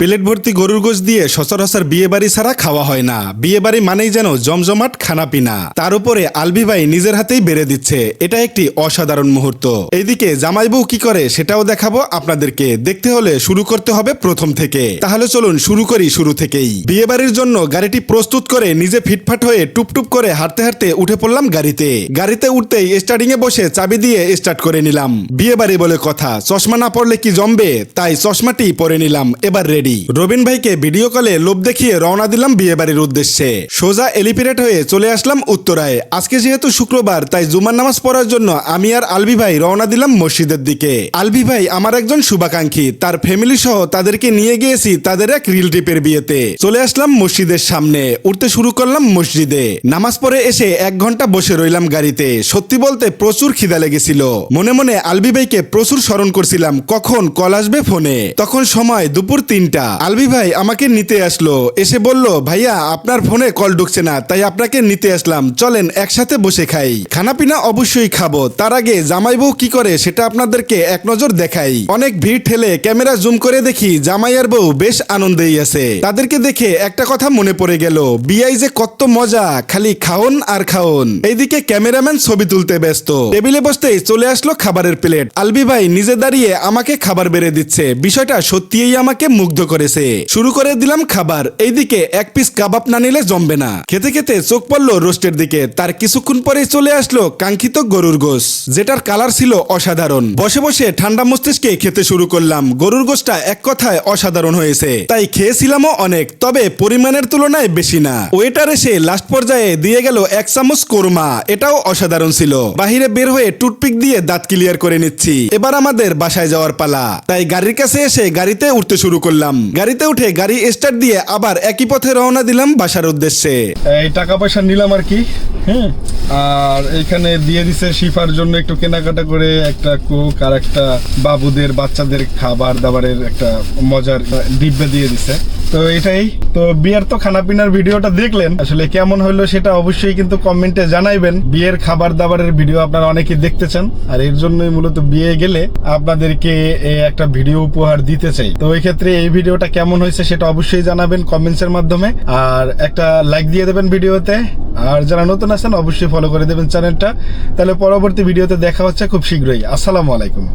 Plate ভর্তি গরুর গোশত দিয়ে সচরাচর বিয়ে বাড়ি ছাড়া খাওয়া হয় না। বিয়ে বাড়ি মানেই যেন জমজমাট খানাপিনা, তার উপরে আলভি ভাই নিজের হাতেই বেড়ে দিচ্ছে, এটা একটি অসাধারণ মুহূর্ত। এইদিকে জামাই বউ কি করে সেটাও দেখাবো আপনাদেরকে। দেখতে হলে শুরু করতে হবে প্রথম থেকে, তাহলে চলুন শুরু করি শুরু থেকেই। বিয়ে বাড়ির জন্য গাড়িটি প্রস্তুত করে নিজে ফিটফাট হয়ে টুপটুপ করে হাঁটতে হাঁটতে উঠে পড়লাম গাড়িতে উঠতেই স্টার্টিং এ বসে চাবি দিয়ে স্টার্ট করে নিলাম। বিয়ে বাড়ি বলে কথা, চশমা না পড়লে কি জমবে, তাই চশমাটি পরে নিলাম। এবার রেডি। রবিন ভাইকে ভিডিও কলে লোভ দেখিয়ে রওনা দিলাম বিয়ে বাড়ির উদ্দেশ্যে। সোজা এলিভেটেড হয়ে চলে আসলাম উত্তরায়। আজকে যেহেতু শুক্রবার, তাই জুমার নামাজ পড়ার জন্য আমি আর আলভি ভাই রওনা দিলাম মসজিদের দিকে। আলভি ভাই আমার একজন শুভাকাঙ্ক্ষী, তার ফ্যামিলি সহ তাদেরকে নিয়ে গিয়েছি তাদের এক রিলেটিভের বিয়েতে। চলে আসলাম মসজিদের সামনে, উঠতে শুরু করলাম মসজিদে। নামাজ পড়ে এসে 1 ঘন্টা বসে রইলাম গাড়িতে। সত্যি বলতে প্রচুর খিদা লেগেছিল। মনে মনে আলভি ভাইকে প্রচুর স্মরণ করছিলাম কখন কল আসবে ফোনে। তখন সময় দুপুর 3টা। আলভি ভাই আমাকে নিতে আসলো, এসে বলল ভাইয়া আপনার ফোনে কল ঢুকছে না, তাই আপনাকে নিতে আসলাম, চলেন একসাথে বসে খাই। খানাপিনা অবশ্যই খাবো, তার আগে জামাই বউ কি করে সেটা আপনাদেরকে এক নজর দেখাই। অনেক ভিড় ঠেলে ক্যামেরা জুম করে দেখি জামাই আর বউ বেশ আনন্দেই আছে। তাদেরকে দেখে একটা কথা মনে পড়ে গেল, বিয়াই যে কত মজা, খালি খাওন আর খাওন। এইদিকে ক্যামেরাম্যান ছবি তুলতে ব্যস্ত। টেবিলে বসতেই চলে আসলো খাবারের প্লেট। আলভি ভাই নিজে দাঁড়িয়ে আমাকে খাবার বেড়ে দিচ্ছে, বিষয়টা সত্যিই আমাকে মুগ্ধ করেছে। শুরু করে দিলাম খাবার। এইদিকে 1 পিস কাবাব না নিলে জমবে না। খেতে খেতে চোখ পড়লো রোস্টের দিকে। তার কিছুক্ষণ পরেই চলে আসলো কাঙ্ক্ষিত গরুর গোশ, যেটার কালার ছিল অসাধারণ। বসে বসে ঠান্ডা মস্তিষ্কে খেতে শুরু করলাম। গরুর গোশটা এক কথায় অসাধারণ হয়েছে, তাই খেয়েছিলামও অনেক, তবে পরিমাণের তুলনায় বেশি না। ওয়েটার এসে লাস্ট পর্যায়ে দিয়ে গেল 1 চামচ কোরমা, এটাও অসাধারণ ছিল। বাহিরে বের হয়ে টুথপিক দিয়ে দাঁত ক্লিয়ার করে নিচ্ছি। এবার আমাদের বাসায় যাওয়ার পালা, তাই গাড়ির কাছে এসে গাড়িতে উঠতে শুরু করলাম। গাড়িতে উঠে গাড়ি স্টার্ট দিয়ে আবার একই পথে রওনা দিলাম বাসার উদ্দেশ্যে। এই টাকা পয়সা নিলাম আর কি, আর এইখানে দিয়ে দিছে শিফার জন্য একটু কেনাকাটা করে একটা কোক আর একটা বাবুদের বাচ্চাদের খাবার দাবারের একটা মজার ডিব্বা দিয়ে দিছে। তো এটাই তো, বিয়ের তো খানাপিনার ভিডিওটা দেখলেন, আসলে কেমন হলো সেটা অবশ্যই কিন্তু কমেন্টে জানাইবেন। বিয়ের খাবার দাবারের ভিডিও আপনারা অনেকেই দেখতে চান, আর এর জন্যই মূলত বিয়ে গেলে আপনাদেরকে একটা ভিডিও উপহার দিতে চাই। তো ওই ক্ষেত্রে এই ভিডিওটা কেমন হয়েছে সেটা অবশ্যই জানাবেন কমেন্টসের মাধ্যমে, আর একটা লাইক দিয়ে দেবেন ভিডিওতে। আর যারা নতুন আছেন অবশ্যই ফলো করে দেবেন চ্যানেলটা। তাহলে পরবর্তী ভিডিওতে দেখা হচ্ছে খুব শীঘ্রই। আসসালামু আলাইকুম।